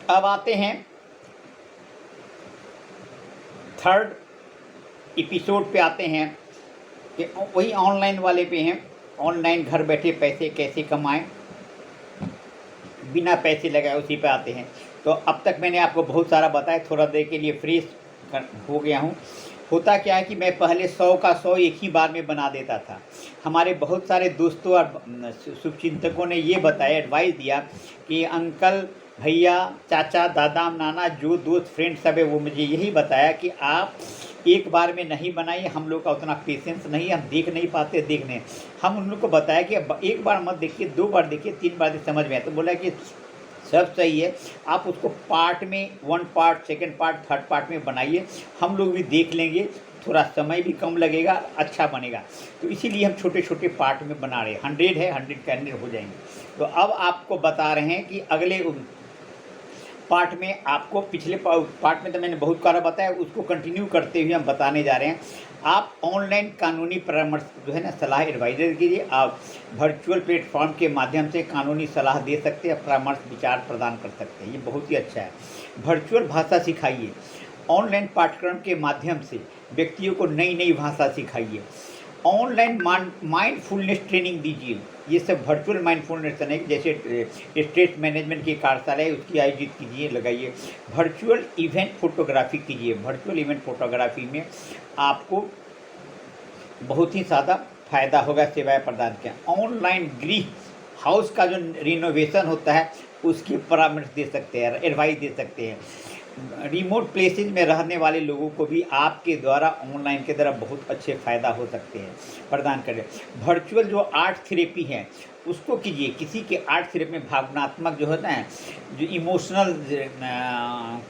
अब आते हैं थर्ड एपिसोड पे आते हैं कि वही ऑनलाइन वाले पे हैं। ऑनलाइन घर बैठे पैसे कैसे कमाएं बिना पैसे लगाए, उसी पे आते हैं। तो अब तक मैंने आपको बहुत सारा बताया, थोड़ा देर के लिए फ्रेश हो गया हूँ। होता क्या है कि मैं पहले 100 का 100 एक ही बार में बना देता था। हमारे बहुत सारे दोस्तों और शुभचिंतकों ने ये बताया, एडवाइस दिया कि अंकल, भैया, चाचा, दादा, नाना, जो दोस्त फ्रेंड सब है, वो मुझे यही बताया कि आप एक बार में नहीं बनाइए। हम लोग का उतना पेशेंस नहीं, हम देख नहीं पाते देखने। हम उन लोग को बताया कि एक बार मत देखिए, 2 बार देखिए, 3 बार समझ में आए। तो बोला कि सब सही है, आप उसको पार्ट में 1 part, 2nd part, 3rd part में बनाइए, हम लोग भी देख लेंगे, थोड़ा समय भी कम लगेगा, अच्छा बनेगा। तो इसीलिए हम छोटे छोटे पार्ट में बना रहे हैं। 100 है, 100 का 100 हो जाएंगे। तो अब आपको बता रहे हैं कि अगले पार्ट में आपको, पिछले पार्ट में तो मैंने बहुत सारा बताया, उसको कंटिन्यू करते हुए हम बताने जा रहे हैं। आप ऑनलाइन कानूनी परामर्श जो है ना, सलाह एडवाइज़र के लिए आप वर्चुअल प्लेटफॉर्म के माध्यम से कानूनी सलाह दे सकते हैं, परामर्श विचार प्रदान कर सकते हैं। ये बहुत ही अच्छा है। वर्चुअल भाषा सिखाइए, ऑनलाइन पाठ्यक्रम के माध्यम से व्यक्तियों को नई नई भाषा सिखाइए। ऑनलाइन माइंडफुलनेस ट्रेनिंग दीजिए। ये सब वर्चुअल माइंडफुलनेस है, जैसे स्ट्रेस मैनेजमेंट की कार्यशाला है, उसकी आयोजित कीजिए, लगाइए। वर्चुअल इवेंट फोटोग्राफी कीजिए। वर्चुअल इवेंट फोटोग्राफी में आपको बहुत ही ज़्यादा फायदा होगा, सेवाएं प्रदान किया। ऑनलाइन गृह हाउस का जो रिनोवेशन होता है, उसकी परामर्श दे सकते हैं, एडवाइस दे सकते हैं। रिमोट प्लेसेज में रहने वाले लोगों को भी आपके द्वारा ऑनलाइन के द्वारा बहुत अच्छे फ़ायदा हो सकते हैं, प्रदान करें। वर्चुअल जो आर्ट थेरेपी है, उसको कीजिए। किसी के आर्ट थेरेपी में भावनात्मक जो होता है, जो इमोशनल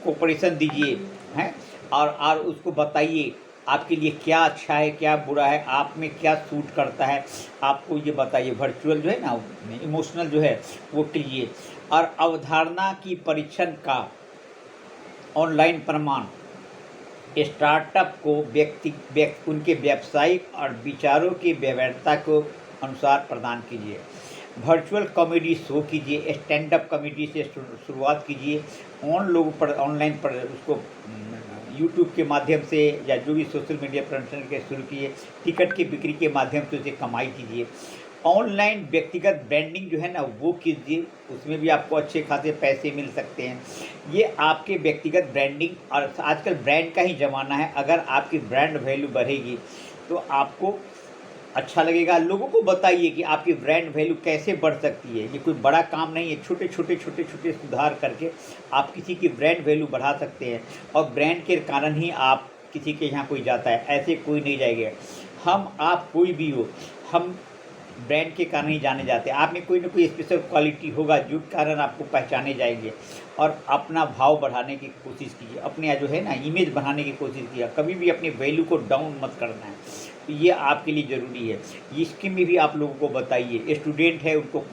कोऑपरेशन दीजिए हैं, और उसको बताइए आपके लिए क्या अच्छा है, क्या बुरा है, आप में क्या सूट करता है, आपको ये बताइए। वर्चुअल जो है ना, इमोशनल जो है वो कीजिए। और अवधारणा की परीक्षण का ऑनलाइन प्रमाण स्टार्टअप को उनके व्यावसायिक और विचारों की व्यवहार्यता को अनुसार प्रदान कीजिए। वर्चुअल कॉमेडी शो कीजिए, स्टैंड अप कॉमेडी से शुरुआत कीजिए। ऑनलाइन पर उसको यूट्यूब के माध्यम से या जो भी सोशल मीडिया प्लेटफॉर्म के शुरू किए, टिकट की बिक्री के माध्यम से उसे कमाई कीजिए। ऑनलाइन व्यक्तिगत ब्रांडिंग जो है ना, वो कीजिए, उसमें भी आपको अच्छे खासे पैसे मिल सकते हैं। ये आपके व्यक्तिगत ब्रांडिंग, और आजकल ब्रांड का ही ज़माना है। अगर आपकी ब्रांड वैल्यू बढ़ेगी तो आपको अच्छा लगेगा। लोगों को बताइए कि आपकी ब्रांड वैल्यू कैसे बढ़ सकती है। ये कोई बड़ा काम नहीं है, छोटे छोटे सुधार करके आप किसी की ब्रांड वैल्यू बढ़ा सकते हैं। और ब्रांड के कारण ही आप किसी के यहाँ कोई जाता है, ऐसे कोई नहीं जाएगा। हम आप कोई भी हो, हम ब्रांड के कारण ही जाने जाते हैं। आप में कोई ना कोई स्पेशल क्वालिटी होगा जो कारण आपको पहचाने जाएंगे। और अपना भाव बढ़ाने की कोशिश कीजिए, अपने जो है ना इमेज बढ़ाने की कोशिश कीजिए। कभी भी अपनी वैल्यू को डाउन मत करना है, तो ये आपके लिए ज़रूरी है। इसके में भी आप लोगों को बताइए। स्टूडेंट है, उनको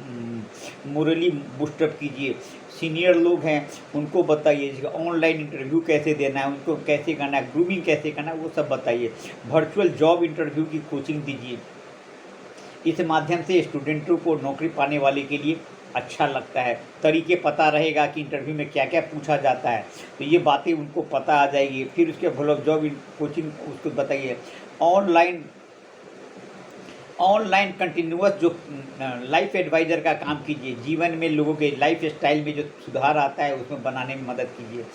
मोरली बूस्टअप कीजिए। सीनियर लोग हैं, उनको बताइए ऑनलाइन इंटरव्यू कैसे देना है, उनको कैसे करना है, ग्रूमिंग कैसे करना है, वो सब बताइए। वर्चुअल जॉब इंटरव्यू की कोचिंग दीजिए। इस माध्यम से स्टूडेंटों को नौकरी पाने वाले के लिए अच्छा लगता है। तरीके पता रहेगा कि इंटरव्यू में क्या क्या पूछा जाता है, तो ये बातें उनको पता आ जाएगी। फिर उसके बाद जॉब कोचिंग उसको बताइए। ऑनलाइन कंटिन्यूअस जो लाइफ एडवाइज़र का काम कीजिए। जीवन में लोगों के लाइफ स्टाइल में जो सुधार आता है, उसमें बनाने में मदद कीजिए।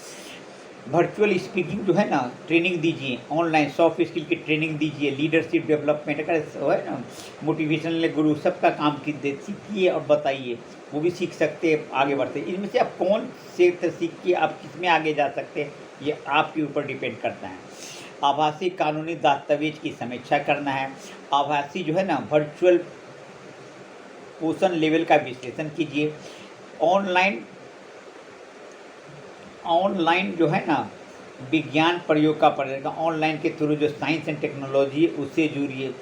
वर्चुअल स्पीकिंग जो है ना, ट्रेनिंग दीजिए। ऑनलाइन सॉफ्ट स्किल की ट्रेनिंग दीजिए। लीडरशिप डेवलपमेंट का है ना, मोटिवेशनल गुरु, सबका काम सीखिए और बताइए। वो भी सीख सकते हैं, आगे बढ़ते। इनमें से आप कौन से सीख के आप किस में आगे जा सकते हैं, ये आपके ऊपर डिपेंड करता है। आभासी कानूनी दस्तावेज की समीक्षा करना है। आभासी जो है ना, वर्चुअल पोषण लेवल का विश्लेषण कीजिए। ऑनलाइन जो है ना, विज्ञान प्रयोग का पड़ेगा। ऑनलाइन के थ्रू जो साइंस एंड टेक्नोलॉजी है, उससे जुड़िए।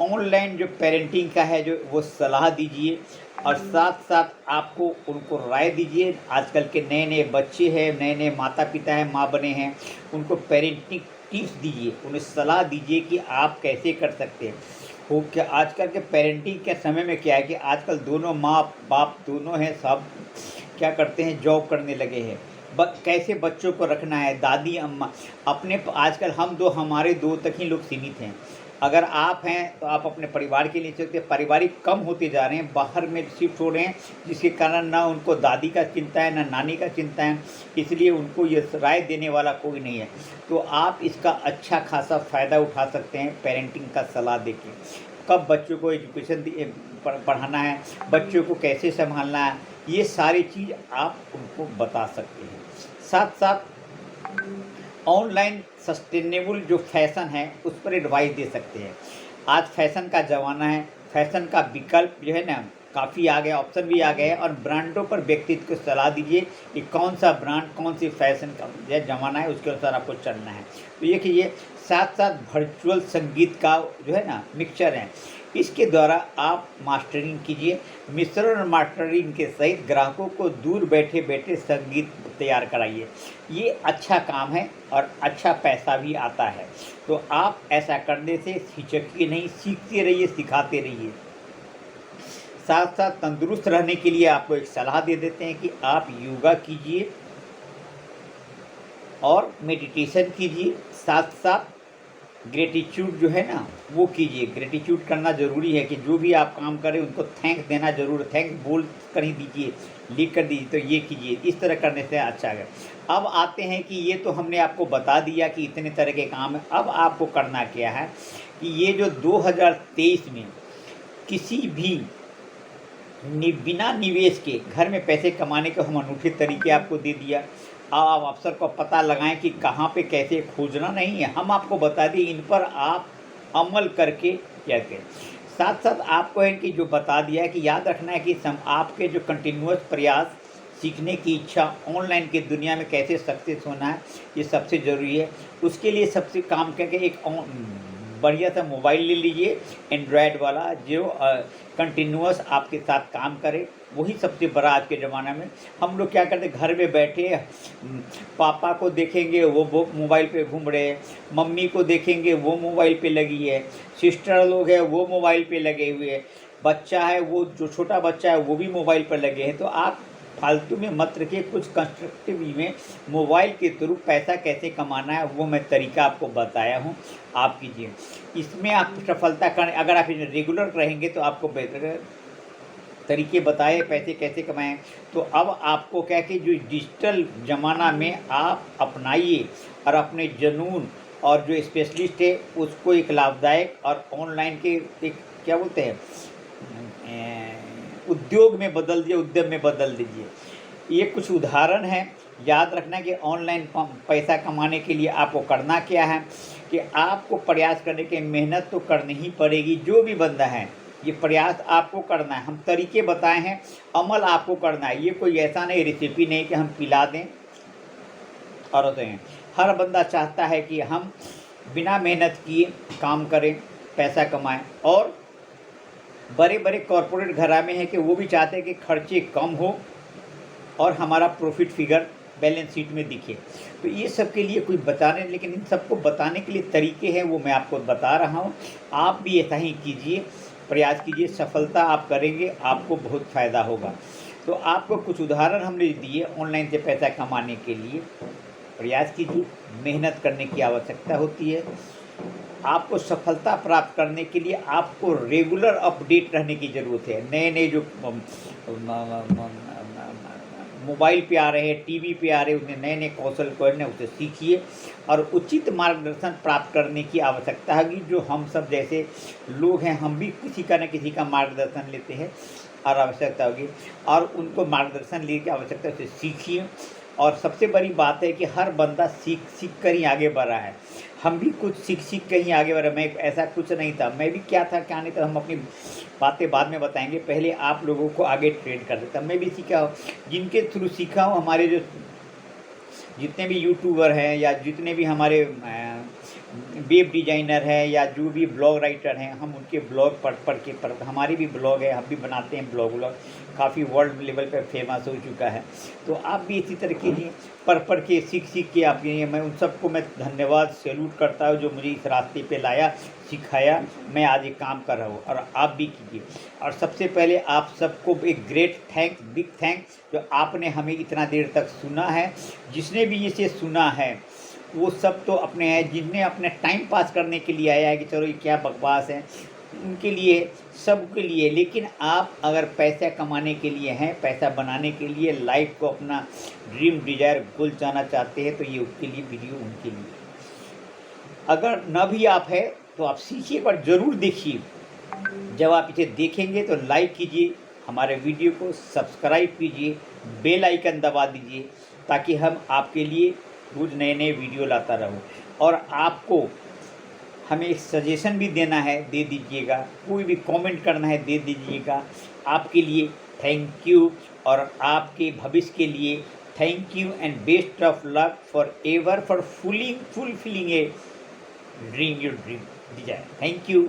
ऑनलाइन जो पेरेंटिंग का है, जो वो सलाह दीजिए। और साथ साथ आपको उनको राय दीजिए। आजकल के नए नए बच्चे हैं, नए नए माता पिता हैं, माँ बने हैं, उनको पेरेंटिंग टिप्स दीजिए, उन्हें सलाह दीजिए कि आप कैसे कर सकते हैं। हो क्या आजकल के पेरेंटिंग के समय में क्या है कि आजकल दोनों माँ बाप दोनों हैं, सब क्या करते हैं, जॉब करने लगे हैं। कैसे बच्चों को रखना है, दादी अम्मा अपने आजकल हमारे दो तक ही लोग सीमित हैं। अगर आप हैं तो आप अपने परिवार के लिए चलते, पारिवारिक कम होते जा रहे हैं, बाहर में शिफ्ट हो रहे हैं, जिसके कारण ना उनको दादी का चिंता है ना नानी का चिंता है, इसलिए उनको ये राय देने वाला कोई नहीं है। तो आप इसका अच्छा खासा फ़ायदा उठा सकते हैं पेरेंटिंग का सलाह देके। कब बच्चों को एजुकेशन पढ़ाना है, बच्चों को कैसे संभालना है, ये सारी चीज़ आप उनको बता सकते हैं। साथ साथ ऑनलाइन सस्टेनेबल जो फैशन है उस पर एडवाइस दे सकते हैं। आज फैशन का ज़माना है, फैशन का विकल्प जो है ना काफ़ी आ गया, ऑप्शन भी आ गए हैं, और ब्रांडों पर व्यक्तित्व को सलाह दीजिए कि कौन सा ब्रांड कौन सी फैशन का जो ज़माना है उसके अनुसार आपको चलना है। तो ये कि ये साथ साथ वर्चुअल संगीत का जो है ना मिक्सचर है, इसके द्वारा आप मास्टरिंग कीजिए। मिश्रण और मास्टरिंग के सहित ग्राहकों को दूर बैठे बैठे संगीत तैयार कराइए। ये अच्छा काम है और अच्छा पैसा भी आता है। तो आप ऐसा करने से हिचकिए नहीं, सीखते रहिए, सिखाते रहिए। साथ साथ तंदुरुस्त रहने के लिए आपको एक सलाह दे देते हैं कि आप योगा कीजिए और मेडिटेशन कीजिए। साथ साथ ग्रेटिट्यूड जो है ना वो कीजिए। ग्रेटिट्यूड करना ज़रूरी है कि जो भी आप काम करें उनको थैंक्स देना ज़रूर, थैंक्स बोल कर ही दीजिए, लिख कर दीजिए। तो ये कीजिए, इस तरह करने से अच्छा है। अब आते हैं कि ये तो हमने आपको बता दिया कि इतने तरह के काम है। अब आपको करना क्या है कि ये जो 2023 में किसी भी बिना निवेश के घर में पैसे कमाने के हम अनूठे तरीके आपको दे दिया। अब आप अवसर को पता लगाएं कि कहाँ पे कैसे खोजना नहीं है, हम आपको बता दें, इन पर आप अमल करके क्या करें। साथ साथ आपको है कि जो बता दिया है कि याद रखना है कि आपके जो कंटिन्यूअस प्रयास, सीखने की इच्छा, ऑनलाइन की दुनिया में कैसे सक्सेस होना है, ये सबसे ज़रूरी है। उसके लिए सबसे काम करके एक बढ़िया सा मोबाइल ले लीजिए, एंड्रॉयड वाला, जो कंटिन्यूअस आपके साथ काम करे। वही सबसे बड़ा आज के ज़माने में। हम लोग क्या करते, घर में बैठे पापा को देखेंगे वो मोबाइल पे घूम रहे हैं, मम्मी को देखेंगे वो मोबाइल पे लगी है, सिस्टर लोग हैं वो मोबाइल पे लगे हुए हैं, बच्चा है वो जो छोटा बच्चा है वो भी मोबाइल पर लगे हैं। तो आप फालतू में मत रखिए, कुछ कंस्ट्रक्टिव में मोबाइल के थ्रू पैसा कैसे कमाना है वो मैं तरीका आपको बताया हूँ, आप कीजिए। इसमें आप सफलता करें, अगर आप रेगुलर रहेंगे तो आपको बेहतर तरीके बताए पैसे कैसे कमाएं। तो अब आपको क्या कि जो डिजिटल ज़माना में आप अपनाइए और अपने जुनून और जो स्पेशलिस्ट है उसको एक लाभदायक और ऑनलाइन के एक क्या बोलते हैं उद्योग में बदल दिए, उद्यम में बदल दीजिए। ये कुछ उदाहरण हैं। याद रखना कि ऑनलाइन पैसा कमाने के लिए आपको करना क्या है कि आपको प्रयास करने की मेहनत तो करनी ही पड़ेगी। जो भी बंदा है ये प्रयास आपको करना है, हम तरीके बताए हैं, अमल आपको करना है। ये कोई ऐसा नहीं रेसिपी नहीं कि हम पिला दें और होते हैं। हर बंदा चाहता है कि हम बिना मेहनत किए काम करें, पैसा कमाएं। और बड़े बड़े कॉरपोरेट घराने हैं कि वो भी चाहते हैं कि खर्चे कम हो और हमारा प्रॉफिट फिगर बैलेंस शीट में दिखे। तो ये सब के लिए कोई बताने, लेकिन इन सबको बताने के लिए तरीके हैं वो मैं आपको बता रहा हूँ। आप भी ऐसा ही कीजिए, प्रयास कीजिए, सफलता आप करेंगे, आपको बहुत फ़ायदा होगा। तो आपको कुछ उदाहरण हमने दिए ऑनलाइन से पैसा कमाने के लिए। प्रयास कीजिए, मेहनत करने की आवश्यकता होती है। आपको सफलता प्राप्त करने के लिए आपको रेगुलर अपडेट रहने की ज़रूरत है। नए नए जो मोबाइल पे आ रहे हैं, टीवी पे आ रहे हैं, उन्हें नए नए कौशल को है उसे सीखिए और उचित मार्गदर्शन प्राप्त करने की आवश्यकता होगी। जो हम सब जैसे लोग हैं, हम भी किसी का न किसी का मार्गदर्शन लेते हैं और आवश्यकता होगी, और उनको मार्गदर्शन लेने की आवश्यकता से सीखिए। और सबसे बड़ी बात है कि हर बंदा सीख कर ही आगे बढ़ रहा है। हम भी कुछ सीख कर ही आगे बढ़ रहे। मैं ऐसा कुछ नहीं था, मैं भी क्या था क्या नहीं था, हम अपनी बातें बाद में बताएंगे। पहले आप लोगों को आगे ट्रेन कर देता। मैं भी सीखा हूँ, जिनके थ्रू सीखा हूँ। हमारे जो जितने भी यूट्यूबर हैं या जितने भी हमारे वेब डिज़ाइनर हैं या जो भी ब्लॉग राइटर हैं, हम उनके ब्लॉग पढ़ हमारी भी ब्लॉग है, हम भी बनाते हैं ब्लॉग काफ़ी वर्ल्ड लेवल पर फेमस हो चुका है। तो आप भी इसी तरह कीजिए, पढ़ के सीख के आप ये। मैं उन सबको मैं धन्यवाद सैल्यूट करता हूँ जो मुझे इस रास्ते पे लाया सिखाया, मैं आज ये काम कर रहा हूँ और आप भी कीजिए। और सबसे पहले आप सबको एक बिग थैंक्स जो आपने हमें इतना देर तक सुना है। जिसने भी इसे सुना है वो सब तो अपने हैं, जिनने अपने टाइम पास करने के लिए आया है कि चलो ये क्या बकवास है, उनके लिए, सबके लिए। लेकिन आप अगर पैसा कमाने के लिए हैं, पैसा बनाने के लिए, लाइफ को अपना ड्रीम डिज़ायर गोल जाना चाहते हैं, तो ये उसके लिए वीडियो उनके लिए। अगर न भी आप है तो आप सीखिए, पर ज़रूर देखिए। जब आप इसे देखेंगे तो लाइक कीजिए, हमारे वीडियो को सब्सक्राइब कीजिए, बेल आइकन दबा दीजिए, ताकि हम आपके लिए रोज़ नए नए वीडियो लाता रहूं। और आपको हमें एक सजेशन भी देना है, दे दीजिएगा। कोई भी कमेंट करना है, दे दीजिएगा। आपके लिए थैंक यू, और आपके भविष्य के लिए thank you and best of luck for ever for fulfilling a dream, your dream desire. Thank you.